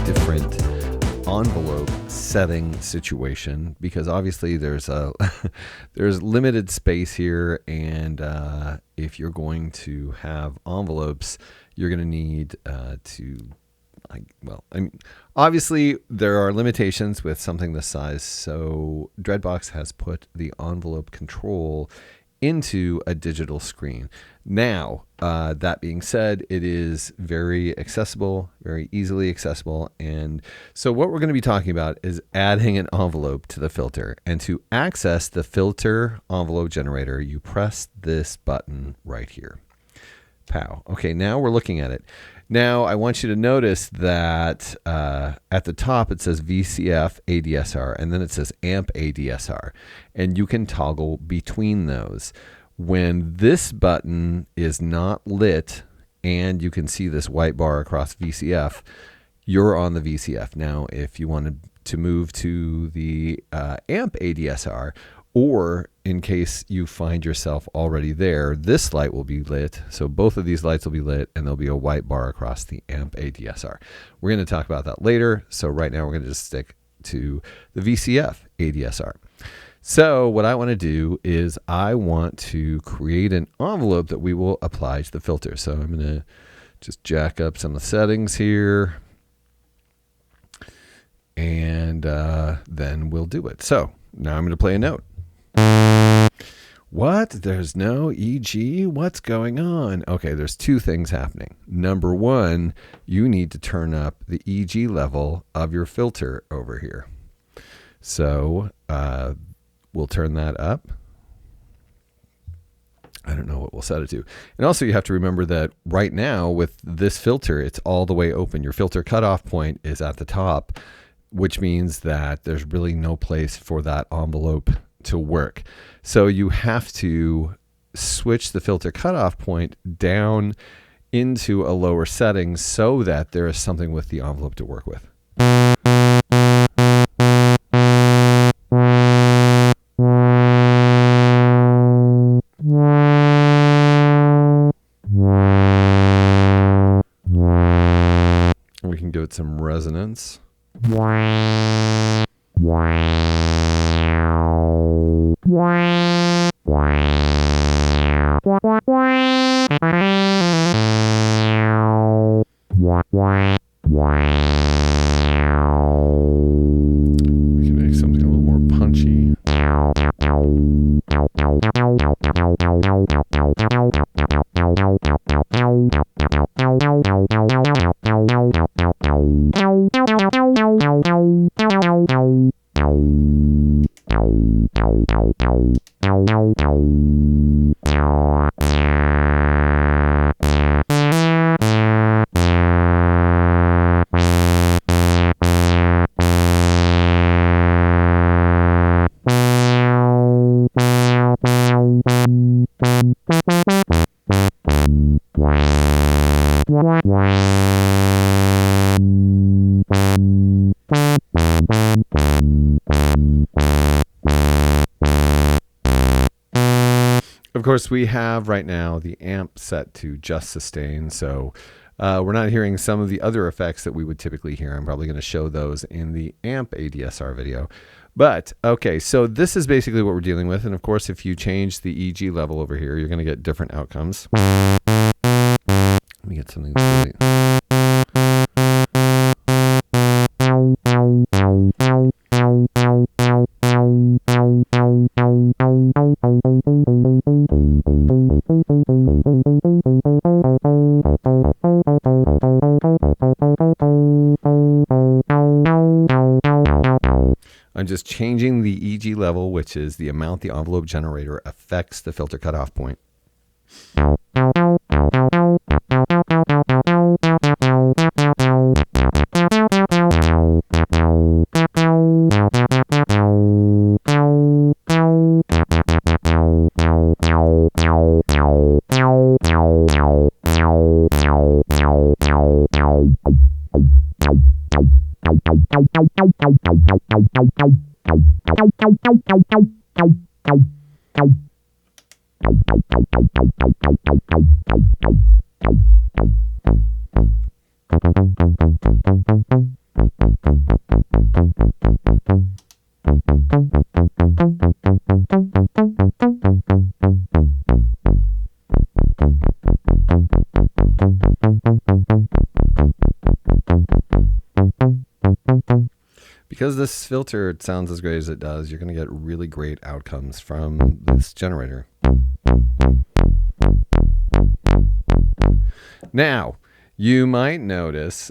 different envelope setting situation, because obviously there's limited space here, and if you're going to have envelopes, you're going to need obviously there are limitations with something this size, so Dreadbox has put the envelope control into a digital screen. Now, that being said, it is very accessible, very easily accessible. And so what we're going to be talking about is adding an envelope to the filter. And to access the filter envelope generator, you press this button right here. Pow. Okay, now we're looking at it. Now, I want you to notice that at the top it says VCF ADSR, and then it says AMP ADSR, and you can toggle between those. When this button is not lit and you can see this white bar across VCF, you're on the VCF. Now, if you wanted to move to the AMP ADSR, or in case you find yourself already there, this light will be lit. So both of these lights will be lit, and there'll be a white bar across the AMP ADSR. We're going to talk about that later. So right now we're going to just stick to the VCF ADSR. So what I want to do is I want to create an envelope that we will apply to the filter. So I'm going to just jack up some of the settings here, and then we'll do it. So now I'm going to play a note. What? There's no EG? What's going on? Okay, there's two things happening. Number one, you need to turn up the EG level of your filter over here. So we'll turn that up. I don't know what we'll set it to. And also you have to remember that right now with this filter, it's all the way open. Your filter cutoff point is at the top, which means that there's really no place for that envelope to work. So you have to switch the filter cutoff point down into a lower setting so that there is something with the envelope to work with. We can give it some resonance. We can make something a little more punchy. Of course, we have right now the amp set to just sustain, so we're not hearing some of the other effects that we would typically hear. I'm probably going to show those in the amp ADSR video. But, okay, so this is basically what we're dealing with, and of course, if you change the EG level over here, you're going to get different outcomes. Let me get something that's really... I'm just changing the EG level, which is the amount the envelope generator affects the filter cutoff point. Because this filter sounds as great as it does, you're going to get really great outcomes from this generator. Now, you might notice,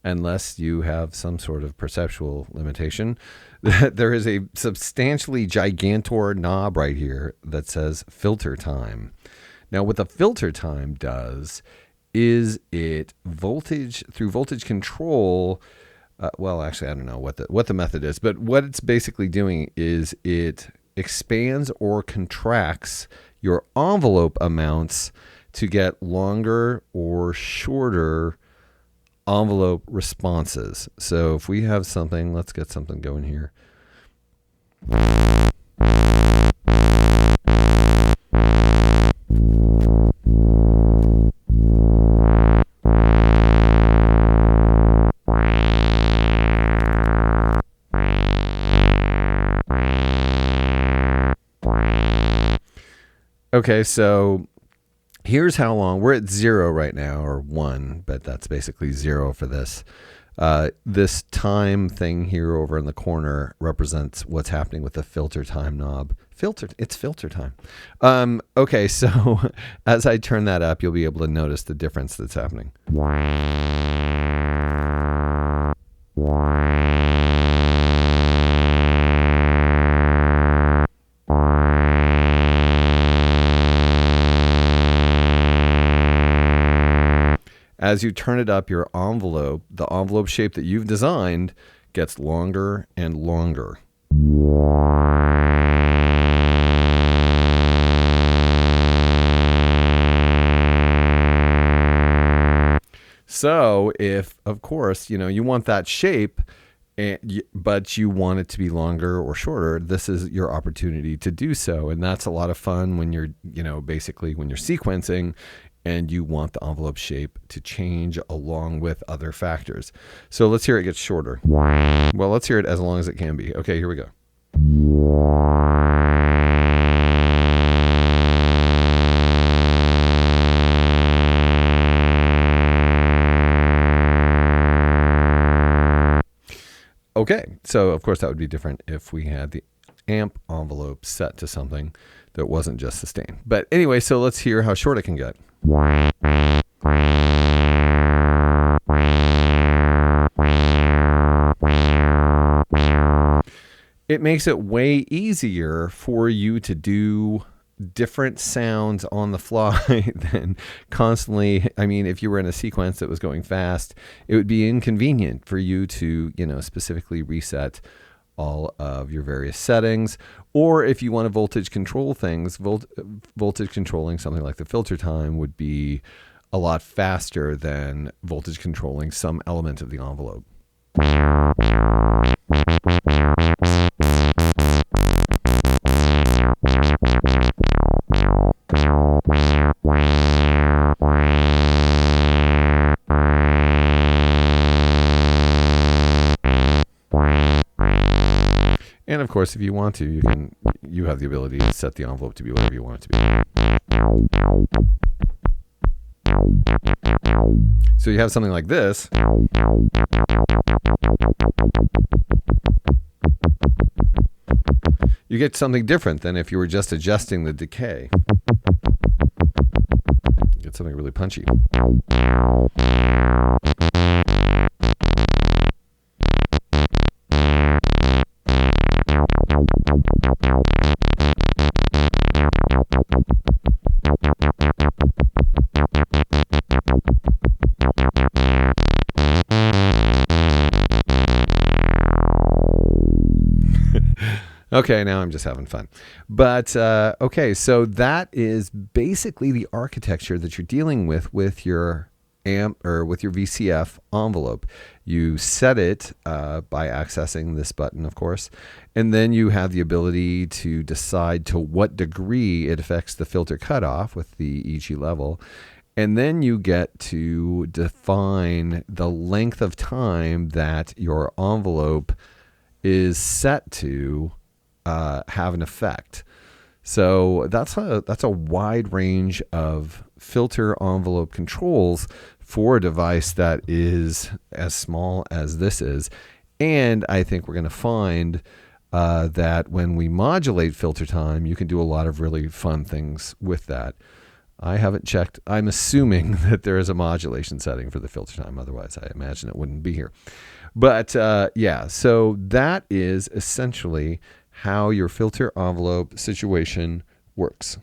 unless you have some sort of perceptual limitation, that there is a substantially gigantor knob right here that says filter time. Now, what the filter time does is it through voltage control. Well, actually, I don't know what the method is, but what it's basically doing is it expands or contracts your envelope amounts to get longer or shorter envelope responses. So if we have something, let's get something going here. Okay, so here's how long. We're at 0 right now, or 1, but that's basically 0 for this. This time thing here over in the corner represents what's happening with the filter time knob. It's filter time. Okay, so as I turn that up, you'll be able to notice the difference that's happening. As you turn it up, your envelope, the envelope shape that you've designed, gets longer and longer. So if, of course, you want that shape, but you want it to be longer or shorter, this is your opportunity to do so. And that's a lot of fun when you're, basically when you're sequencing and you want the envelope shape to change along with other factors. So let's hear it get shorter. Well, let's hear it as long as it can be. Okay, here we go. Okay, so of course that would be different if we had the amp envelope set to something that wasn't just sustain. But anyway, so let's hear how short it can get. It makes it way easier for you to do different sounds on the fly than constantly. I mean, if you were in a sequence that was going fast, it would be inconvenient for you to, specifically reset all of your various settings. Or if you want to voltage control things, voltage controlling something like the filter time would be a lot faster than voltage controlling some element of the envelope. And of course, if you want to, you have the ability to set the envelope to be whatever you want it to be. So you have something like this. You get something different than if you were just adjusting the decay. You get something really punchy. Okay, now I'm just having fun. But okay, so that is basically the architecture that you're dealing with your amp or with your VCF envelope. You set it by accessing this button, of course, and then you have the ability to decide to what degree it affects the filter cutoff with the EG level. And then you get to define the length of time that your envelope is set to have an effect. So that's a wide range of filter envelope controls for a device that is as small as this is. And I think we're going to find that when we modulate filter time, you can do a lot of really fun things with that. I haven't checked. I'm assuming that there is a modulation setting for the filter time. Otherwise, I imagine it wouldn't be here. But yeah, so that is essentially how your filter envelope situation works.